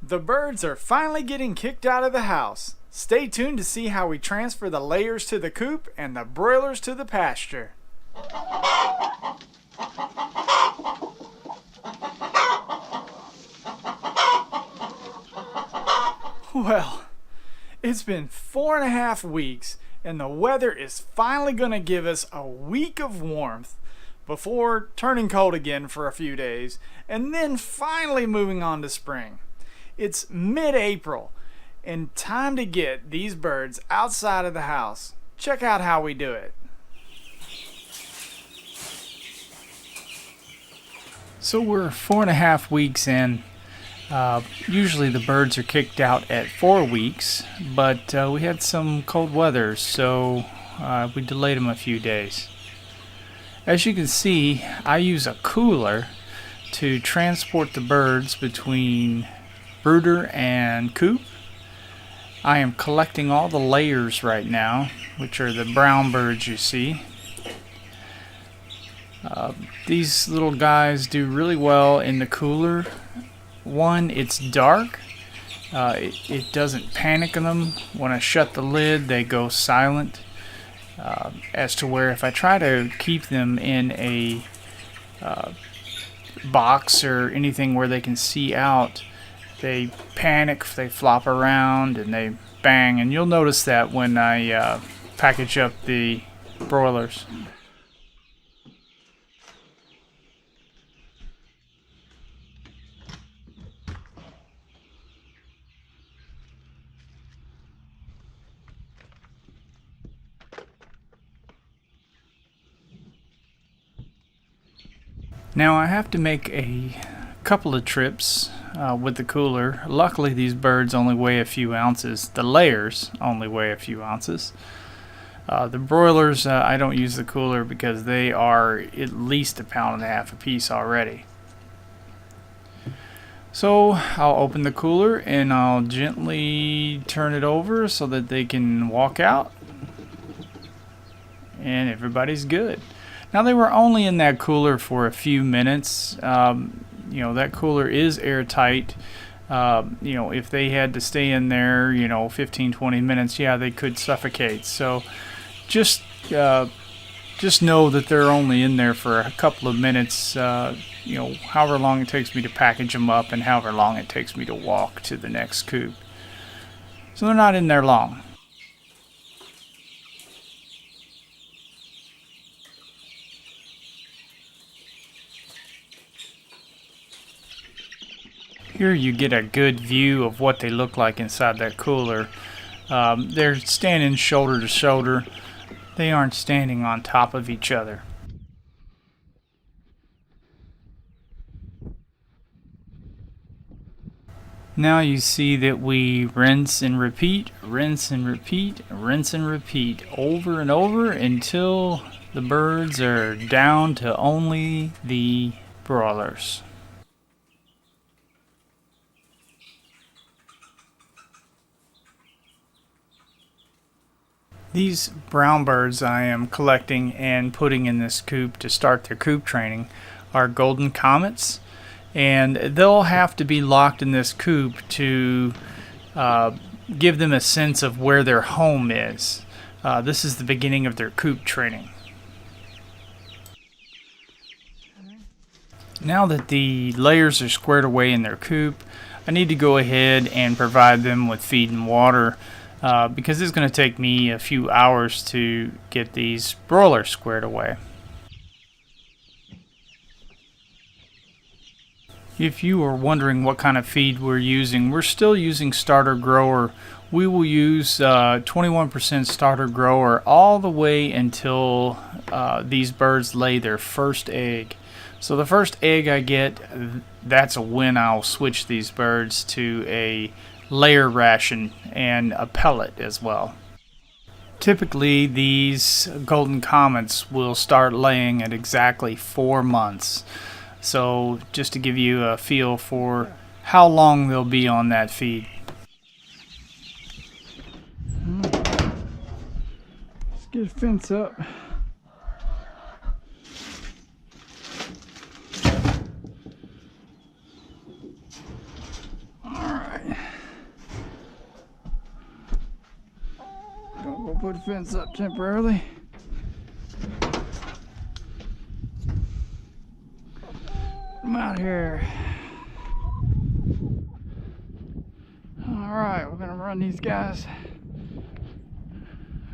The birds are finally getting kicked out of the house. Stay tuned to see how we transfer the layers to the coop and the broilers to the pasture. Well, it's been 4.5 weeks and the weather is finally going to give us a week of warmth before turning cold again for a few days and then finally moving on to spring. It's mid-April and time to get these birds outside of the house. Check out how we do it. So we're 4.5 weeks in. Usually the birds are kicked out at 4 weeks, but we had some cold weather, so we delayed them a few days. As you can see, I use a cooler to transport the birds between brooder and coop. I am collecting all the layers right now, which are the brown birds you see. These little guys do really well in the cooler. One, it's dark. It doesn't panic them. When I shut the lid, they go silent. As to where if I try to keep them in a box or anything where they can see out, they panic, they flop around, and they bang. And you'll notice that when I package up the broilers. Now I have to make a couple of trips with the cooler. Luckily these birds only weigh a few ounces. The layers only weigh a few ounces. The broilers, I don't use the cooler because they are at least 1.5 pounds a piece already. So I'll open the cooler and I'll gently turn it over so that they can walk out. And everybody's good. Now they were only in that cooler for a few minutes. That cooler is airtight. If they had to stay in there, 15-20 minutes, yeah, they could suffocate. So just know that they're only in there for a couple of minutes, however long it takes me to package them up and however long it takes me to walk to the next coop. So they're not in there long. Here you get a good view of what they look like inside that cooler. They're standing shoulder to shoulder. They aren't standing on top of each other. Now you see that we rinse and repeat, rinse and repeat, rinse and repeat over and over until the birds are down to only the broilers. These brown birds I am collecting and putting in this coop to start their coop training are golden comets, and they'll have to be locked in this coop to give them a sense of where their home is. This is the beginning of their coop training. Now that the layers are squared away in their coop, I need to go ahead and provide them with feed and water. Because it's going to take me a few hours to get these broilers squared away. If you are wondering what kind of feed we're still using starter grower. We will use 21% starter grower all the way until these birds lay their first egg. So the first egg I get, that's when I'll switch these birds to a layer ration and a pellet as well. Typically these golden comets will start laying at exactly 4 months. So just to give you a feel for how long they'll be on that feed. Let's get a fence up. Alright. put a fence up temporarily. I'm out here. Alright, we're gonna run these guys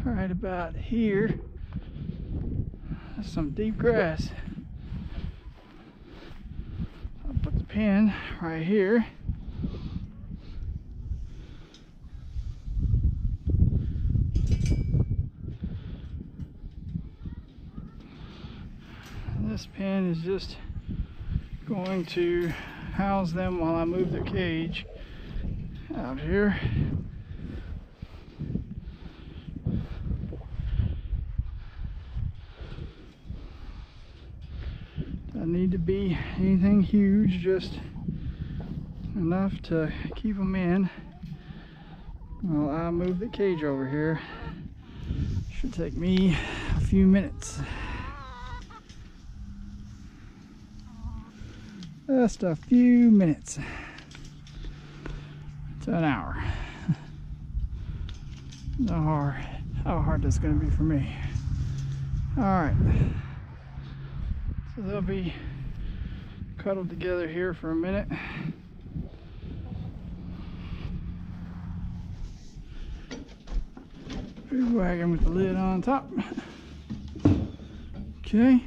right about here. That's some deep grass. I'll put the pin right here. This pin is just going to house them while I move their cage out here. Doesn't need to be anything huge, just enough to keep them in while I move the cage over here. Should take me a few minutes. Just a few minutes to an hour. How hard that's going to be for me. Alright, so they'll be cuddled together here for a minute. Big wagon with the lid on top. Okay.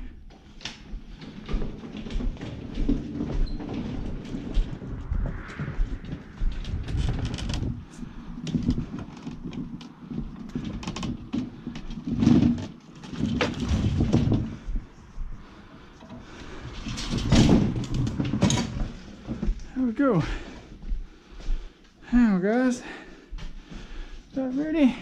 There we go. Now guys, about ready.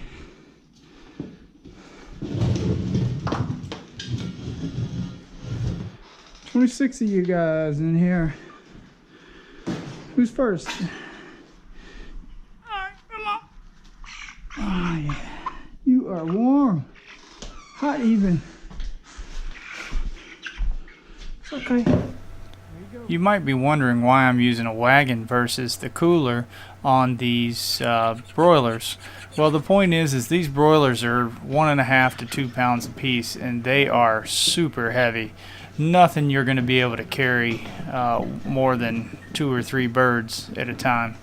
"26 of you guys in here. Who's first?" Alright, come on. Oh yeah. You are warm. Hot even. It's okay. You might be wondering why I'm using a wagon versus the cooler on these broilers. Well, the point is these broilers are 1.5 to 2 pounds a piece, and they are super heavy. Nothing you're going to be able to carry more than 2 or 3 birds at a time.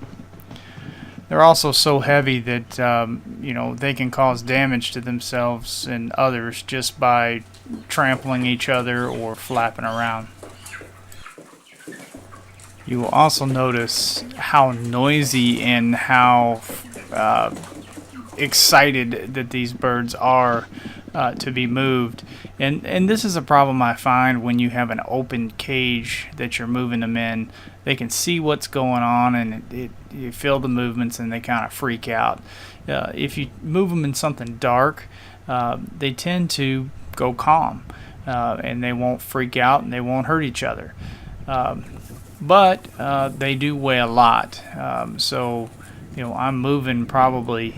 They're also so heavy that you know, they can cause damage to themselves and others just by trampling each other or flapping around. You will also notice how noisy and how excited that these birds are to be moved. And this is a problem I find when you have an open cage that you're moving them in. They can see what's going on, and you feel the movements, and they kind of freak out. If you move them in something dark, they tend to go calm, and they won't freak out, and they won't hurt each other. But they do weigh a lot, so you know, I'm moving probably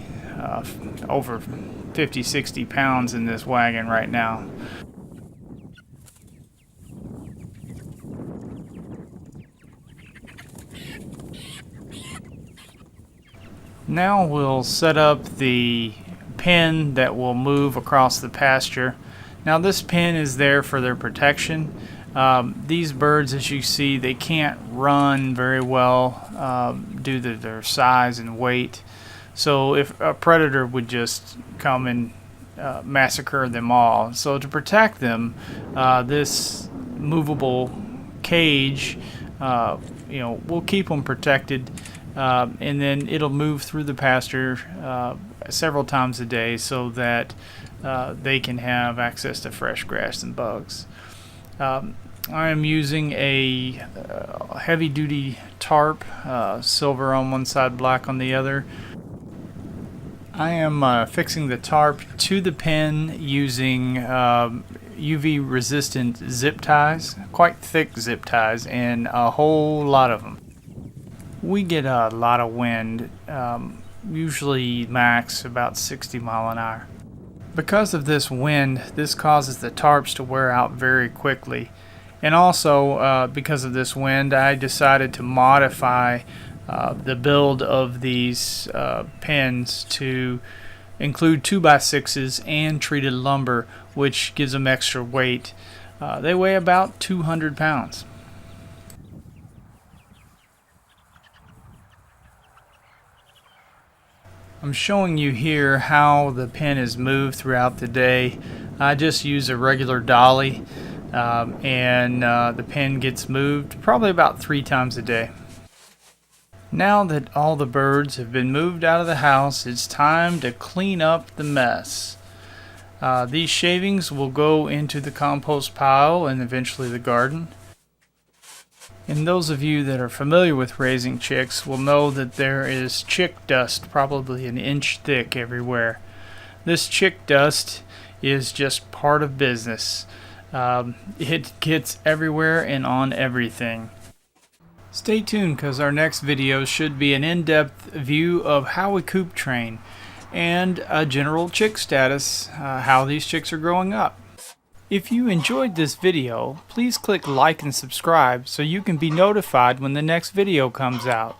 over 50-60 pounds in this wagon right now. Now we'll set up the pen that will move across the pasture. Now this pen is there for their protection. These birds, as you see, they can't run very well due to their size and weight. So if a predator would just come and massacre them all. So to protect them, this movable cage, you know, will keep them protected, and then it'll move through the pasture several times a day so that they can have access to fresh grass and bugs. I am using a heavy-duty tarp, silver on one side, black on the other. I am fixing the tarp to the pen using UV-resistant zip ties, quite thick zip ties, and a whole lot of them. We get a lot of wind, usually max about 60 miles an hour. Because of this wind, this causes the tarps to wear out very quickly. And also, because of this wind, I decided to modify the build of these pens to include 2x6s and treated lumber, which gives them extra weight. They weigh about 200 pounds. I'm showing you here how the pen is moved throughout the day. I just use a regular dolly, and the pen gets moved probably about 3 times a day. Now that all the birds have been moved out of the house, it's time to clean up the mess. These shavings will go into the compost pile and eventually the garden. And those of you that are familiar with raising chicks will know that there is chick dust probably an inch thick everywhere. This chick dust is just part of business. It gets everywhere and on everything. Stay tuned, because our next video should be an in-depth view of how we coop train and a general chick status, how these chicks are growing up. If you enjoyed this video, please click like and subscribe so you can be notified when the next video comes out.